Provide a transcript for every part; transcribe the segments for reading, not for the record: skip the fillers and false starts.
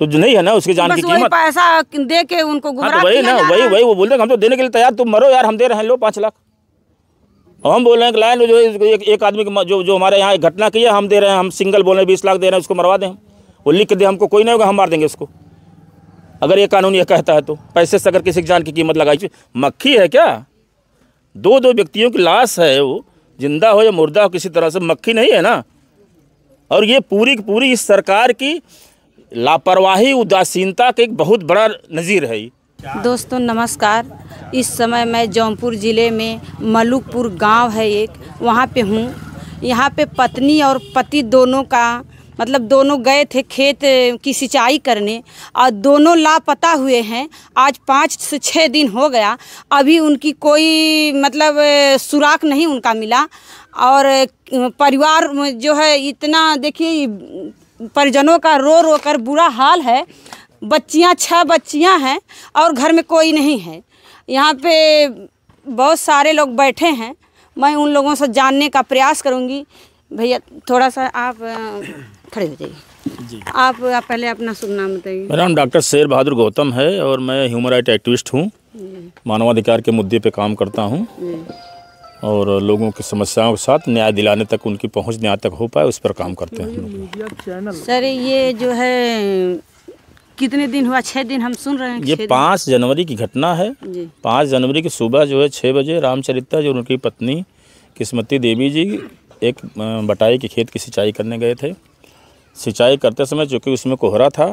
तो जो नहीं है ना उसकी जान की कीमत। पैसा दे के उनको गुमराह वही ना, वही वो बोलते हैं हम तो देने के लिए तैयार, तुम मरो यार, हम दे रहे हैं, लो 5 लाख। और हम बोल रहे हैं कि लाइन जो एक आदमी की जो हमारे यहाँ एक घटना की है, हम दे रहे हैं, हम सिंगल बोल रहे हैं 20 लाख दे रहे हैं, उसको मरवा दें हम। वो लिख के दे, हमको कोई नहीं होगा, हम मार देंगे उसको। अगर ये कानून ये कहता है तो पैसे से अगर किसी की जान की कीमत लगाई, मक्खी है क्या? 2 व्यक्तियों की लाश है, वो जिंदा हो या मुर्दा हो, किसी तरह से मक्खी नहीं है ना। और ये पूरी की पूरी इस सरकार की लापरवाही, उदासीनता का एक बहुत बड़ा नज़ीर है। दोस्तों नमस्कार, इस समय मैं जौनपुर ज़िले में मलुकपुर गांव है एक, वहां पे हूं। यहां पे पत्नी और पति दोनों का मतलब दोनों गए थे खेत की सिंचाई करने और दोनों लापता हुए हैं। आज 5 से 6 दिन हो गया, अभी उनकी कोई मतलब सुराग नहीं उनका मिला। और परिवार जो है इतना, देखिए परिजनों का रो रो कर बुरा हाल है। बच्चियां 6 बच्चियां हैं और घर में कोई नहीं है। यहाँ पे बहुत सारे लोग बैठे हैं, मैं उन लोगों से जानने का प्रयास करूँगी। भैया थोड़ा सा आप खड़े हो जाइए जी। आप पहले अपना शुभ नाम बताइए। मेरा नाम डॉक्टर शेर बहादुर गौतम है और मैं ह्यूमन राइट एक्टिविस्ट हूँ। मानवाधिकार के मुद्दे पे काम करता हूँ और लोगों की समस्याओं के साथ न्याय दिलाने तक, उनकी पहुँच न्याय तक हो पाए, उस पर काम करते हैं। सर ये जो है कितने दिन हुआ? 6 दिन हम सुन रहे हैं। ये 5 जनवरी की घटना है। 5 जनवरी की सुबह जो है 6 बजे रामचरिता जो उनकी पत्नी किस्मती देवी जी एक बटाई के खेत की सिंचाई करने गए थे। सिंचाई करते समय चूँकि उसमें कोहरा था,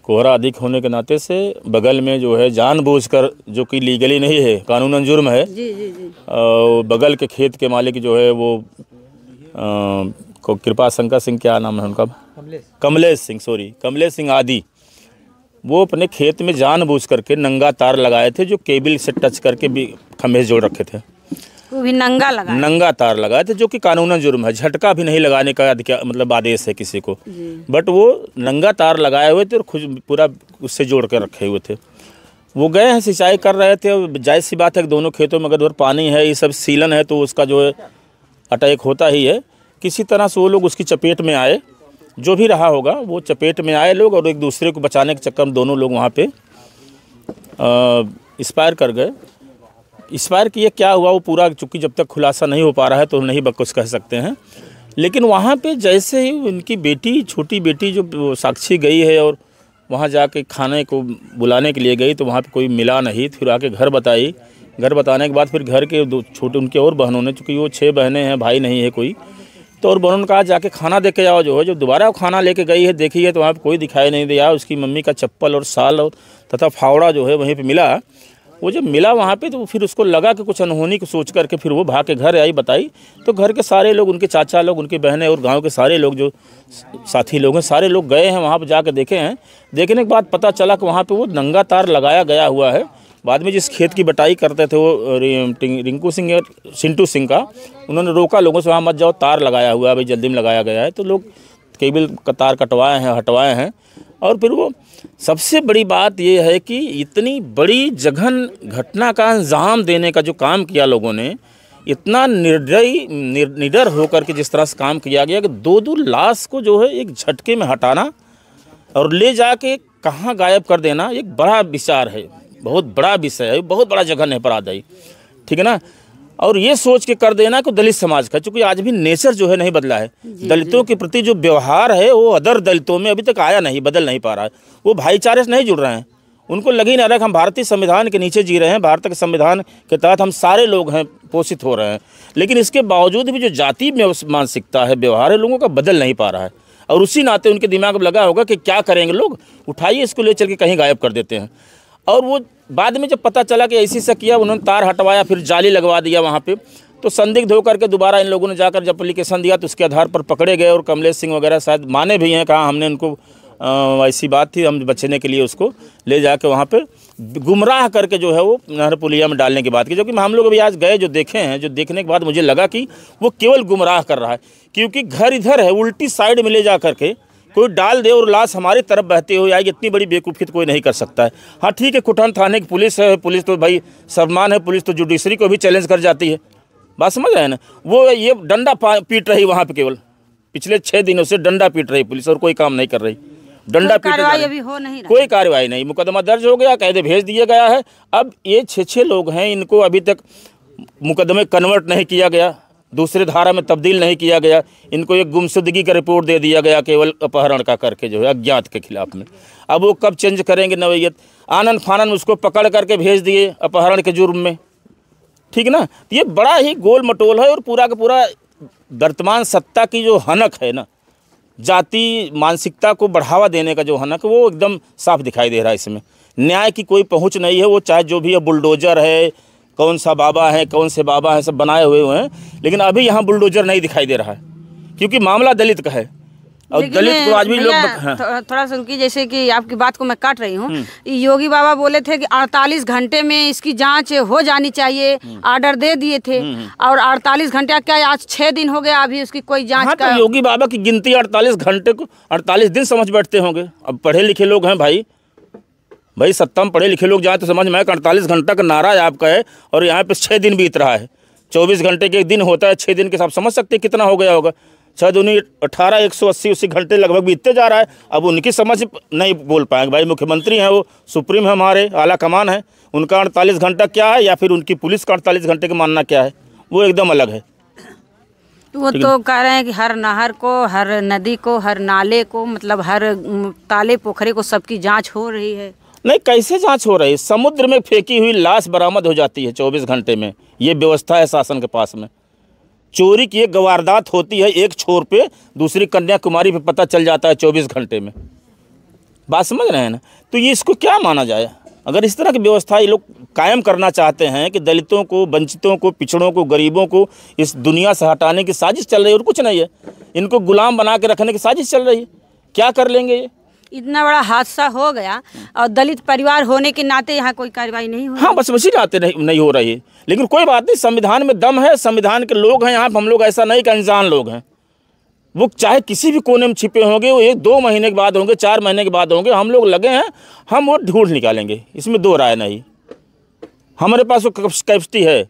कोहरा अधिक होने के नाते से बगल में जो है जानबूझकर, जो कि लीगली नहीं है, कानूनन जुर्म है, बगल के खेत के मालिक जो है वो कृपा शंकर सिंह, क्या नाम है उनका, कमलेश सिंह आदि, वो अपने खेत में जानबूझ करके नंगा तार लगाए थे, जो केबल से टच करके भी खंभे जोड़ रखे थे। वो भी नंगा तार लगाए थे, जो कि कानूनन जुर्म है। झटका भी नहीं लगाने का मतलब आदेश है किसी को, बट वो नंगा तार लगाए हुए थे और खुद पूरा उससे जोड़ कर रखे हुए थे। वो गए हैं, सिंचाई कर रहे थे। जायज़ सी बात है कि दोनों खेतों में अगर पानी है, ये सब सीलन है, तो उसका जो है अटैक होता ही है। किसी तरह से वो लोग उसकी चपेट में आए, जो भी रहा होगा वो चपेट में आए लोग, और एक दूसरे को बचाने के चक्कर में दोनों लोग वहाँ पे एक्सपायर कर गए। एक्सपायर किए क्या हुआ वो पूरा, चूँकि जब तक खुलासा नहीं हो पा रहा है तो नहीं कुछ कह सकते हैं। लेकिन वहाँ पे जैसे ही उनकी बेटी, छोटी बेटी जो साक्षी गई है और वहाँ जाके खाने को बुलाने के लिए गई, तो वहाँ पे कोई मिला नहीं। फिर आके घर बताई, घर बताने के बाद फिर घर के 2 छोटे उनके और बहनों ने, चूँकि वो 6 बहनें हैं, भाई नहीं है कोई, तो और बहनों ने कहा जाके खाना दे के आओ। जो है, जब दोबारा वो खाना लेके गई है, देखी है तो वहाँ पे कोई दिखाई नहीं दिया। उसकी मम्मी का चप्पल और साल और तथा फावड़ा जो है वहीं पे मिला। वो जब मिला वहाँ पे, तो फिर उसको लगा कि कुछ अनहोनी को सोच करके फिर वो भाग के घर आई, बताई। तो घर के सारे लोग, उनके चाचा लोग, उनकी बहनें और गाँव के सारे लोग जो साथी लोग हैं, सारे लोग गए हैं वहाँ पर, जाकर देखे हैं। देखने के बाद पता चला कि वहाँ पर वो नंगा तार लगाया गया हुआ है। बाद में जिस खेत की बटाई करते थे वो रिंकू सिंह और सिंटू सिंह का, उन्होंने रोका लोगों से, वहाँ मत जाओ, तार लगाया हुआ है भाई, जल्दी में लगाया गया है। तो लोग केबल का तार कटवाए हैं, हटवाए हैं। और फिर वो सबसे बड़ी बात ये है कि इतनी बड़ी जघन घटना का अंजाम देने का जो काम किया लोगों ने, इतना निडर होकर के जिस तरह से काम किया गया कि 2 लाश को जो है एक झटके में हटाना और ले जाके कहाँ गायब कर देना, एक बड़ा विचार है, बहुत बड़ा विषय है, बहुत बड़ा जघन है अपराध है, ठीक है ना। और ये सोच के कर देना कि दलित समाज का, चूँकि आज भी नेचर जो है नहीं बदला है। दलितों के प्रति जो व्यवहार है वो अदर दलितों में अभी तक आया नहीं, बदल नहीं पा रहा है। वो भाईचारे से नहीं जुड़ रहे हैं, उनको लगी ना रहा कि हम भारतीय संविधान के नीचे जी रहे हैं, भारत के संविधान के तहत हम सारे लोग हैं, पोषित हो रहे हैं। लेकिन इसके बावजूद भी जो जाति मानसिकता है, व्यवहार है, लोगों का बदल नहीं पा रहा है। और उसी नाते उनके दिमाग में लगा होगा कि क्या करेंगे लोग, उठाइए इसको ले चल के कहीं गायब कर देते हैं। और वो बाद में जब पता चला कि ऐसी से किया, उन्होंने तार हटवाया, फिर जाली लगवा दिया वहाँ पे। तो संदिग्ध होकर के दोबारा इन लोगों ने जाकर जब एप्लीकेशन दिया तो उसके आधार पर पकड़े गए। और कमलेश सिंह वगैरह शायद माने भी हैं, कहा हमने उनको ऐसी बात थी, हम बचने के लिए उसको ले जाके वहाँ पे गुमराह करके जो है वो नहर पुलिया में डालने की बात की। जो कि हम लोग अभी आज गए, जो देखे हैं, जो देखने के बाद मुझे लगा कि वो केवल गुमराह कर रहा है, क्योंकि घर इधर है, उल्टी साइड में ले जा करके कोई डाल दे और लाश हमारी तरफ बहती हुई आएगी, इतनी बड़ी बेवकूफ़ी तो कोई नहीं कर सकता है। हाँ ठीक है, कुठान थाने की पुलिस है, पुलिस तो भाई सम्मान है, पुलिस तो जुडिशरी को भी चैलेंज कर जाती है, बात समझ रहे हैं ना। वो ये डंडा पीट रही वहाँ पे, केवल पिछले 6 दिनों से डंडा पीट रही पुलिस और कोई काम नहीं कर रही। डंडा पीटे जा कार्रवाई रहे अभी हो नहीं हैं। रहा। कोई कार्रवाई नहीं, मुकदमा दर्ज हो गया, कायदे भेज दिया गया है। अब ये 6 लोग हैं, इनको अभी तक मुकदमे कन्वर्ट नहीं किया गया, दूसरे धारा में तब्दील नहीं किया गया। इनको एक गुमशुदगी का रिपोर्ट दे दिया गया केवल अपहरण का करके, जो है अज्ञात के खिलाफ में। अब वो कब चेंज करेंगे नवैयत, आनन फानन उसको पकड़ करके भेज दिए अपहरण के जुर्म में, ठीक ना। तो ये बड़ा ही गोल मटोल है और पूरा का पूरा वर्तमान सत्ता की जो हनक है ना, जाति मानसिकता को बढ़ावा देने का जो हनक, वो एकदम साफ दिखाई दे रहा है इसमें। न्याय की कोई पहुंच नहीं है, वो चाहे जो भी है, बुलडोजर है, कौन सा बाबा है, कौन से बाबा हैं, सब बनाए हुए हैं, लेकिन अभी यहाँ बुलडोजर नहीं दिखाई दे रहा है, क्योंकि मामला दलित का है। और दलित को आज भी लोग थोड़ा सा उनकी, जैसे कि आपकी बात को मैं काट रही हूँ, योगी बाबा बोले थे कि 48 घंटे में इसकी जांच हो जानी चाहिए, ऑर्डर दे दिए थे, और 48 घंटे क्या, आज 6 दिन हो गया, अभी उसकी कोई जांच का। योगी बाबा की गिनती 48 घंटे को 48 दिन समझ बैठते होंगे। अब पढ़े लिखे लोग हैं भाई सत्ता में पढ़े लिखे लोग जाए तो समझ में आए, 48 घंटा का नारा है आपका है, और यहाँ पे 6 दिन बीत रहा है। 24 घंटे के एक दिन होता है, 6 दिन के साथ समझ सकते कितना हो गया होगा। 6 दूनी 18, 180 घंटे लगभग बीतते जा रहा है। अब उनकी समझ नहीं बोल पाएंगे भाई, मुख्यमंत्री हैं, वो सुप्रीम है, हमारे आला कमान है, उनका 48 घंटा क्या है, या फिर उनकी पुलिस का 48 घंटे का मानना क्या है, वो एकदम अलग है। वो तो कह रहे हैं कि हर नहर को, हर नदी को, हर नाले को, मतलब हर ताले पोखरे को सबकी जांच हो रही है। नहीं, कैसे जांच हो रही है? समुद्र में फेंकी हुई लाश बरामद हो जाती है 24 घंटे में, ये व्यवस्था है शासन के पास में। चोरी की एक वारदात होती है एक छोर पे, दूसरी कन्याकुमारी पे पता चल जाता है 24 घंटे में। बात समझ रहे हैं ना? तो ये इसको क्या माना जाए? अगर इस तरह की व्यवस्था ये लोग कायम करना चाहते हैं कि दलितों को, वंचितों को, पिछड़ों को, गरीबों को इस दुनिया से हटाने की साजिश चल रही है, और कुछ नहीं है, इनको गुलाम बना के रखने की साजिश चल रही है। क्या कर लेंगे ये? इतना बड़ा हादसा हो गया और दलित परिवार होने के नाते यहाँ कोई कार्रवाई नहीं हो रही। हाँ, बस वैसी नाते नहीं हो रही है, लेकिन कोई बात नहीं, संविधान में दम है, संविधान के लोग हैं यहाँ पे। हम लोग ऐसा नहीं कि अनजान लोग हैं, वो चाहे किसी भी कोने में छिपे होंगे, वो 1-2 महीने के बाद होंगे, 4 महीने के बाद होंगे, हम लोग लगे हैं, हम वो ढूंढ निकालेंगे, इसमें 2 राय नहीं। हमारे पास वो कैपेसिटी है,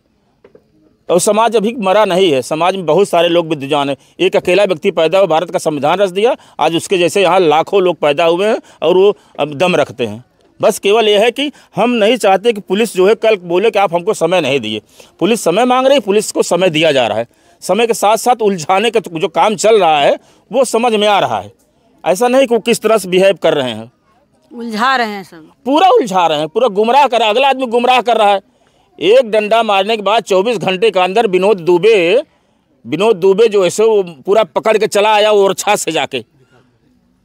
और समाज अभी मरा नहीं है, समाज में बहुत सारे लोग विद्वान हैं। एक अकेला व्यक्ति पैदा हुआ, भारत का संविधान रच दिया, आज उसके जैसे यहाँ लाखों लोग पैदा हुए हैं, और वो अब दम रखते हैं। बस केवल ये है कि हम नहीं चाहते कि पुलिस जो है कल बोले कि आप हमको समय नहीं दिए। पुलिस समय मांग रही है, पुलिस को समय दिया जा रहा है। समय के साथ साथ उलझाने का जो काम चल रहा है वो समझ में आ रहा है। ऐसा नहीं कि वो किस तरह से बिहेव कर रहे हैं, उलझा रहे हैं, सब पूरा उलझा रहे हैं, पूरा गुमराह कर रहा है, अगला आदमी गुमराह कर रहा है। एक डंडा मारने के बाद 24 घंटे के अंदर विनोद दुबे जो है वो पूरा पकड़ के चला आया ओरछा से जाके,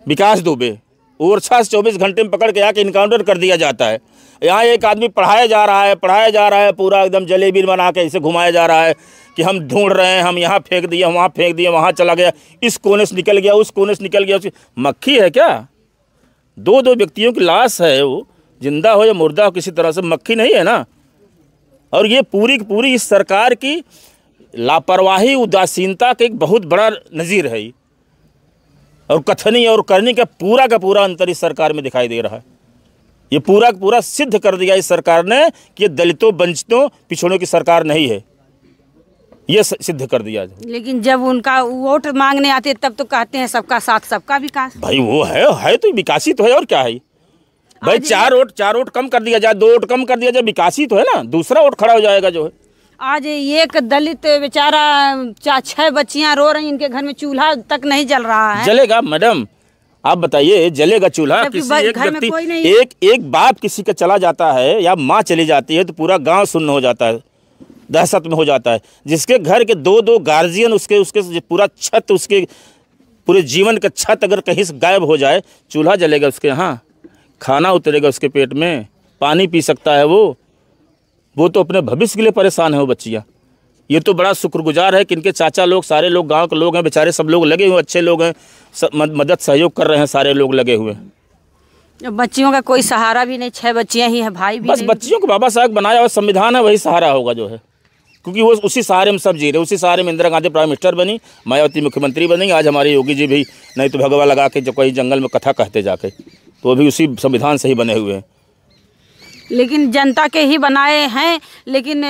विकास दुबे ओरछा से 24 घंटे में पकड़ के आके इनकाउंटर कर दिया जाता है। यहाँ एक आदमी पढ़ाया जा रहा है, पूरा एकदम जलेबी बना के इसे घुमाया जा रहा है कि हम ढूंढ रहे हैं, हम यहाँ फेंक दिए, वहाँ फेंक दिए, वहाँ चला गया, इस कोने से निकल गया, उस कोने से निकल गया। मक्खी है क्या? 2 व्यक्तियों की लाश है, वो जिंदा हो या मुर्दा हो, किसी तरह से मक्खी नहीं है ना। और ये पूरी की पूरी इस सरकार की लापरवाही, उदासीनता का एक बहुत बड़ा नज़ीर है ये। और कथनी और करनी का पूरा अंतर इस सरकार में दिखाई दे रहा है। ये पूरा का पूरा सिद्ध कर दिया इस सरकार ने कि ये दलितों, वंचितों, पिछड़ों की सरकार नहीं है, ये सिद्ध कर दिया। लेकिन जब उनका वोट मांगने आते तब तो कहते हैं सबका साथ सबका विकास। भाई वो है तो विकासी तो है, और क्या है भाई? 4 वोट कम कर दिया जाए, 2 वोट कम कर दिया जाए, विकासी तो है ना, दूसरा वोट खड़ा हो जाएगा जो है। आज एक दलित बेचारा 6 बच्चियां रो रही, इनके घर में चूल्हा तक नहीं जल रहा है। जलेगा मैडम, आप बताइए, जलेगा चूल्हा? किसी एक व्यक्ति, एक बाप किसी का चला जाता है या माँ चली जाती है तो पूरा गांव सुन्न हो जाता है, दहशत में हो जाता है। जिसके घर के 2-2 गार्जियन, उसके पूरा छत, उसके पूरे जीवन का छत अगर कहीं से गायब हो जाए, चूल्हा जलेगा उसके यहाँ, खाना उतरेगा उसके पेट में, पानी पी सकता है वो तो अपने भविष्य के लिए परेशान है वो बच्चियाँ। ये तो बड़ा शुक्रगुजार है कि इनके चाचा लोग, सारे लोग गांव के लोग हैं, बेचारे सब लोग लगे हुए, अच्छे लोग हैं, मदद सहयोग कर रहे हैं, सारे लोग लगे हुए। बच्चियों का कोई सहारा भी नहीं, 6 बच्चियां ही हैं, भाई भी बस बच्चियों को बाबा साहब बनाया हुआ संविधान है, वही सहारा होगा जो है, क्योंकि वो उसी सहारे में सब जी रहे। उसी सहारे में इंदिरा गांधी प्राइम मिनिस्टर बनी, मायावती मुख्यमंत्री बनेंगे, आज हमारे योगी जी भी नहीं तो भगवा लगा के जो कोई जंगल में कथा कहते जाके, तो वो भी उसी संविधान से ही बने हुए हैं। लेकिन जनता के ही बनाए हैं, लेकिन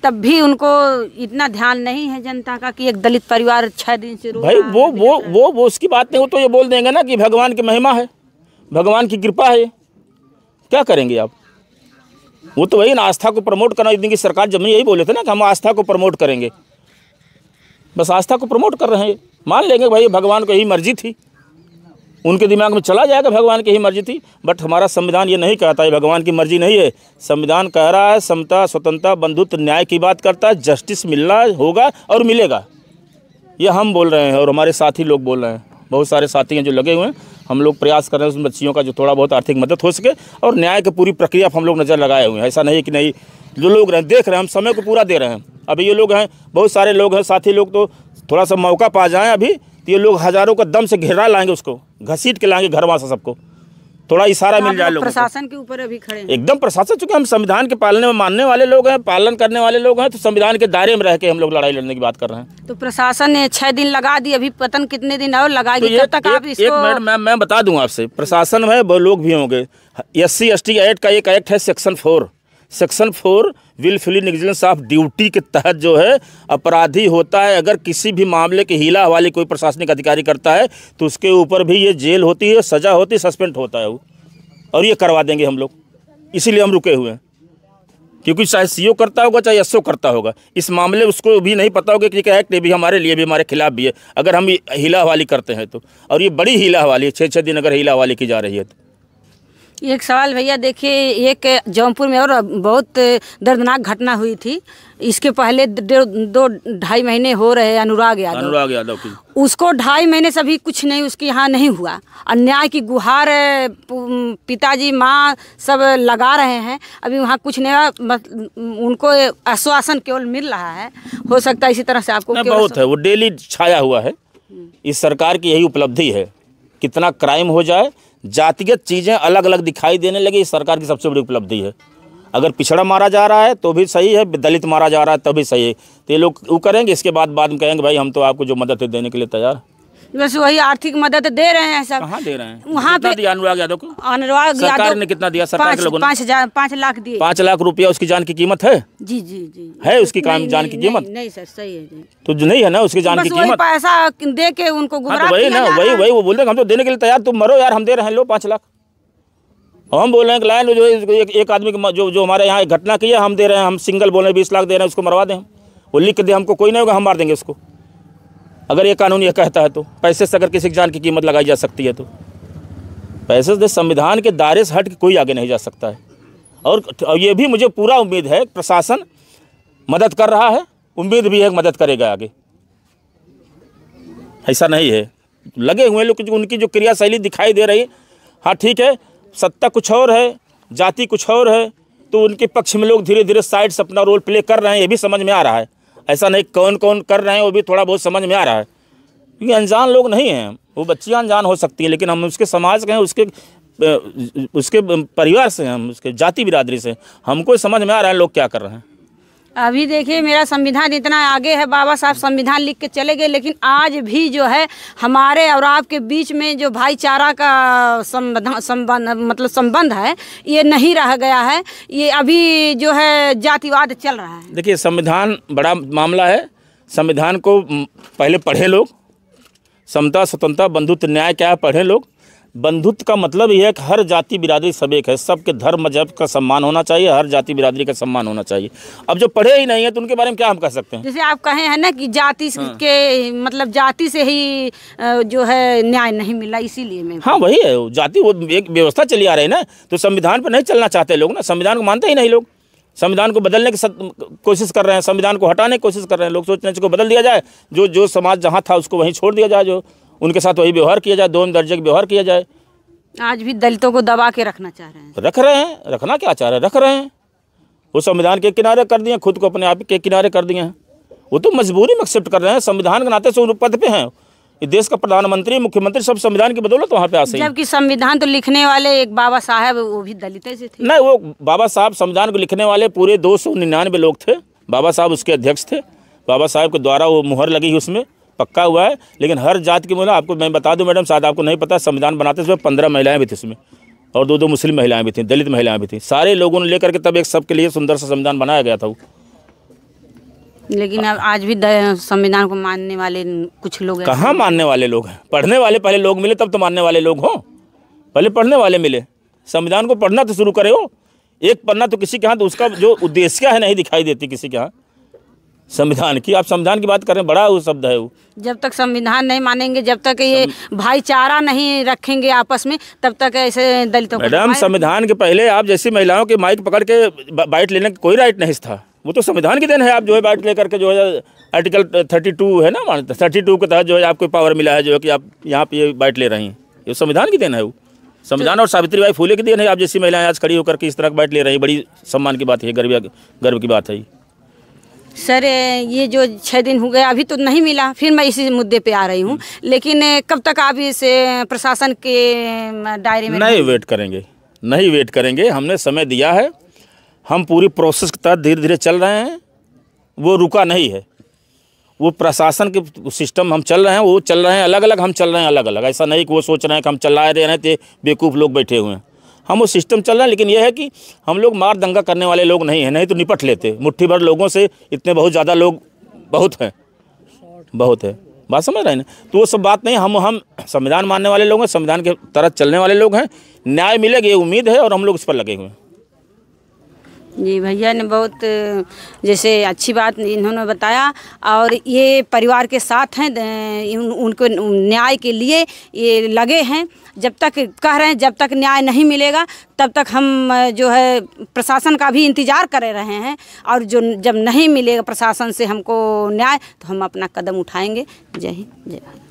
तब भी उनको इतना ध्यान नहीं है जनता का कि एक दलित परिवार 6 दिन से रो भाई वो उसकी बात नहीं हो तो ये बोल देंगे ना कि भगवान की महिमा है। भगवान की कृपा है, क्या करेंगे आप। वो तो वही ना, आस्था को प्रमोट करना। इतनी की सरकार जब यही बोले थे ना कि हम आस्था को प्रमोट करेंगे, बस आस्था को प्रमोट कर रहे हैं। मान लेंगे भाई भगवान को यही मर्जी थी, उनके दिमाग में चला जाएगा भगवान की ही मर्जी थी। बट हमारा संविधान ये नहीं कहता है भगवान की मर्जी नहीं है। संविधान कह रहा है समता, स्वतंत्रता, बंधुत्व, न्याय की बात करता है। जस्टिस मिलना होगा और मिलेगा, ये हम बोल रहे हैं और हमारे साथी लोग बोल रहे हैं। बहुत सारे साथी हैं जो लगे हुए हैं। हम लोग प्रयास कर रहे हैं उन बच्चियों का जो थोड़ा बहुत आर्थिक मदद हो सके, और न्याय की पूरी प्रक्रिया पर हम लोग नज़र लगाए हुए हैं। ऐसा नहीं कि नहीं, जो लोग देख रहे हैं, हम समय को पूरा दे रहे हैं। अभी ये लोग हैं, बहुत सारे लोग हैं साथी लोग, तो थोड़ा सा मौका पा जाएँ अभी तो ये लोग हज़ारों का दम से घेरा लाएंगे, उसको घसीट के लाएंगे घर वहाँ से सबको, थोड़ा इशारा मिल जाए लोगों को। प्रशासन के ऊपर अभी खड़े हैं एकदम प्रशासन, चूंकि हम संविधान के पालने में मानने वाले लोग हैं, पालन करने वाले लोग हैं, तो संविधान के दायरे में रह के हम लोग लड़ाई लड़ने की बात कर रहे हैं। तो प्रशासन ने 6 दिन लगा दी, अभी पता नहीं कितने दिन और लगाएगी। तो कब तक आप इसको? एक मिनट मैं बता दूं आपसे, प्रशासन में वो लोग भी होंगे। SC ST एक्ट का एक एक्ट है section 4 wilfully negligence of duty के तहत जो है अपराधी होता है। अगर किसी भी मामले की हीला हवाली कोई प्रशासनिक अधिकारी करता है तो उसके ऊपर भी ये जेल होती है, सजा होती है, सस्पेंड होता है वो, और ये करवा देंगे हम लोग। इसीलिए हम रुके हुए हैं, क्योंकि चाहे CO करता होगा चाहे SO करता होगा, इस मामले उसको भी नहीं पता होगा कि एक्ट भी हमारे लिए भी, हमारे खिलाफ भी है अगर हम हीला हवाली करते हैं तो। और ये बड़ी हीला हवाली है, 6-6 दिन अगर हीला हवाली की जा रही है तो। एक सवाल भैया, देखिए एक जौनपुर में और बहुत दर्दनाक घटना हुई थी। इसके पहले 2-2.5 महीने हो रहे अनुराग यादव की, उसको 2.5 महीने से अभी कुछ नहीं, उसके यहाँ नहीं हुआ। अन्याय की गुहार पिताजी माँ सब लगा रहे हैं, अभी वहाँ कुछ नहीं। उनको आश्वासन केवल मिल रहा है, हो सकता है इसी तरह से आपको बहुत है, वो डेली छाया हुआ है। इस सरकार की यही उपलब्धि है, कितना क्राइम हो जाए, जातिगत चीज़ें अलग अलग दिखाई देने लगी, इस सरकार की सबसे बड़ी उपलब्धि है। अगर पिछड़ा मारा जा रहा है तो भी सही है, दलित मारा जा रहा है तो भी सही है, तो ये लोग वो करेंगे। इसके बाद में कहेंगे भाई हम तो आपको जो मदद है देने के लिए तैयार। बस वही आर्थिक मदद दे रहे हैं सब। कहाँ दे रहे हैं? वहाँ पे दिया अनुराग यादव को, अनुराग सरकार ने कितना दिया? सरकार के लोगों ने 5 लाख दिए। 5 लाख रुपया उसकी जान की कीमत है। जी जी जी है उसकी जान की कीमत? नहीं सर, सही है तो जो नहीं है ना उसकी जान की कीमत, पैसा दे के उनको गुमराह वही ना, वही वो बोलते हैं हम तो देने के लिए तैयार, तुम मरो यार, हम दे रहे हैं, लो 5 लाख। और हम बोल रहे हैं कि लाइन जो एक आदमी की जो हमारे यहाँ एक घटना की है, हम दे रहे हैं, हम सिंगल बोल रहे हैं 20 लाख दे रहे हैं, उसको मरवा दें। हम वो लिख के दे, हमको कोई नहीं होगा, हम मार देंगे उसको। अगर ये कानून ये कहता है तो पैसे से अगर किसी की जान की कीमत लगाई जा सकती है तो पैसे से संविधान के दायरे से हट के कोई आगे नहीं जा सकता है। और ये भी मुझे पूरा उम्मीद है प्रशासन मदद कर रहा है, उम्मीद भी है मदद करेगा आगे। ऐसा नहीं है, लगे हुए लोग उनकी जो क्रियाशैली दिखाई दे रही है, हाँ ठीक है, सत्ता कुछ और है, जाति कुछ और है, तो उनके पक्ष में लोग धीरे धीरे साइड से अपना रोल प्ले कर रहे हैं, ये भी समझ में आ रहा है। ऐसा नहीं कौन कौन कर रहे हैं वो भी थोड़ा बहुत समझ में आ रहा है, क्योंकि अनजान लोग नहीं हैं। वो बच्चियाँ अनजान हो सकती हैं, लेकिन हम उसके समाज के हैं, उसके परिवार से हैं, हम उसके जाति बिरादरी से, हमको समझ में आ रहा है लोग क्या कर रहे हैं। अभी देखिए मेरा संविधान इतना आगे है, बाबा साहब संविधान लिख के चले गए, लेकिन आज भी जो है हमारे और आपके बीच में जो भाईचारा का संबंध है ये नहीं रह गया है। ये अभी जो है जातिवाद चल रहा है। देखिए संविधान बड़ा मामला है, संविधान को पहले पढ़े लोग, समता स्वतंत्रता बंधुत्व न्याय क्या है पढ़े लोग। बंधुत्व का मतलब यह है कि हर जाति बिरादरी सब एक है, सबके धर्म मजहब का सम्मान होना चाहिए, हर जाति बिरादरी का सम्मान होना चाहिए। अब जो पढ़े ही नहीं है तो उनके बारे में क्या हम कह सकते हैं? जैसे आप कहे हैं ना कि जाति के मतलब जाति से ही जो है न्याय नहीं मिला, इसीलिए मैं हाँ वही है, जाति वो एक व्यवस्था चली आ रही है ना, तो संविधान पर नहीं चलना चाहते लोग ना, संविधान को मानते ही नहीं लोग, संविधान को बदलने की कोशिश कर रहे हैं, संविधान को हटाने की कोशिश कर रहे हैं लोग। सोच रहे हैं इसको बदल दिया जाए, जो समाज जहाँ था उसको वहीं छोड़ दिया जाए, जो उनके साथ वही व्यवहार किया जाए, 2 दर्जे का व्यवहार किया जाए। आज भी दलितों को दबा के रखना चाह रहे हैं। रख रहे हैं, रखना क्या चाह रहे हैं, रख रहे हैं। वो संविधान के किनारे कर दिए, खुद को अपने आप के किनारे कर दिए हैं। वो तो मजबूरी में एक्सेप्ट कर रहे हैं, संविधान के नाते से उन पद पे हैं। ये देश का प्रधानमंत्री मुख्यमंत्री सब संविधान की बदौलत वहाँ पे आ सही। जबकि संविधान तो लिखने वाले एक बाबा साहब वो भी दलित से थे। नहीं, वो बाबा साहब संविधान को लिखने वाले पूरे 299 लोग थे, बाबा साहब उसके अध्यक्ष थे, बाबा साहब के द्वारा वो मुहर लगी उसमें पक्का हुआ है। लेकिन हर जात की मतलब आपको मैं बता दूं मैडम, शायद आपको नहीं पता, संविधान बनाते समय 15 महिलाएं भी थी उसमें, और 2 मुस्लिम महिलाएं भी थीं, दलित महिलाएं भी थीं। सारे लोगों ने लेकर के तब एक सबके लिए सुंदर सा संविधान बनाया गया था वो। लेकिन अब आज भी संविधान को मानने वाले कुछ लोग कहाँ मानने वाले लोग हैं? पढ़ने वाले पहले लोग मिले तब तो मानने वाले लोग हों। पहले पढ़ने वाले मिले, संविधान को पढ़ना तो शुरू करे हो। एक पन्ना तो किसी के यहाँ, तो उसका जो उद्देश्य है नहीं दिखाई देती किसी के यहाँ संविधान की। आप संविधान की बात कर रहे हैं, बड़ा वो शब्द है वो। जब तक संविधान नहीं मानेंगे, जब तक ये भाईचारा नहीं रखेंगे आपस में, तब तक ऐसे दलितों को। मैडम, संविधान के पहले आप जैसी महिलाओं के माइक पकड़ के बाइट लेने का कोई राइट नहीं था, वो तो संविधान की देन है। आप जो है बाइट लेकर के जो है आर्टिकल 32 है ना, 32 के तहत जो है आपको पावर मिला है, जो है कि आप यहाँ पे ये बाइट ले रही हैं, ये संविधान की देन है वो। संविधान और सावित्रीबाई फुले की देन है। आप जैसी महिलाएं आज खड़ी होकर के इस तरह बाइट ले रही हैं, बड़ी सम्मान की बात है, गर्व की बात है। सर, ये जो 6 दिन हो गए अभी तो नहीं मिला, फिर मैं इसी मुद्दे पे आ रही हूँ। लेकिन कब तक आप इस प्रशासन के दायरे में नहीं वेट करेंगे, नहीं वेट करेंगे। हमने समय दिया है, हम पूरी प्रोसेस के तहत धीरे धीरे चल रहे हैं, वो रुका नहीं है। वो प्रशासन के सिस्टम हम चल रहे हैं, वो चल रहे हैं अलग अलग, हम चल रहे हैं अलग अलग। ऐसा नहीं कि वो सोच रहे हैं कि हम चला रहे हैं तो बेवकूफ़ लोग बैठे हुए हैं। हम वो सिस्टम चल रहा है, लेकिन यह है कि हम लोग मार दंगा करने वाले लोग नहीं हैं, नहीं तो निपट लेते। मुट्ठी भर लोगों से इतने बहुत ज़्यादा लोग बहुत हैं, बहुत है। बात समझ रहे हैं ना? तो वो सब बात नहीं। हम संविधान मानने वाले लोग हैं, संविधान के तरह चलने वाले लोग हैं। न्याय मिलेगा ये उम्मीद है, और हम लोग इस पर लगे हुए हैं। जी, भैया ने बहुत जैसे अच्छी बात इन्होंने बताया, और ये परिवार के साथ हैं, उनको न्याय के लिए ये लगे हैं। जब तक कह रहे हैं, जब तक न्याय नहीं मिलेगा तब तक हम जो है प्रशासन का भी इंतज़ार कर रहे हैं, और जब नहीं मिलेगा प्रशासन से हमको न्याय, तो हम अपना कदम उठाएंगे। जय हिंद, जय भारत।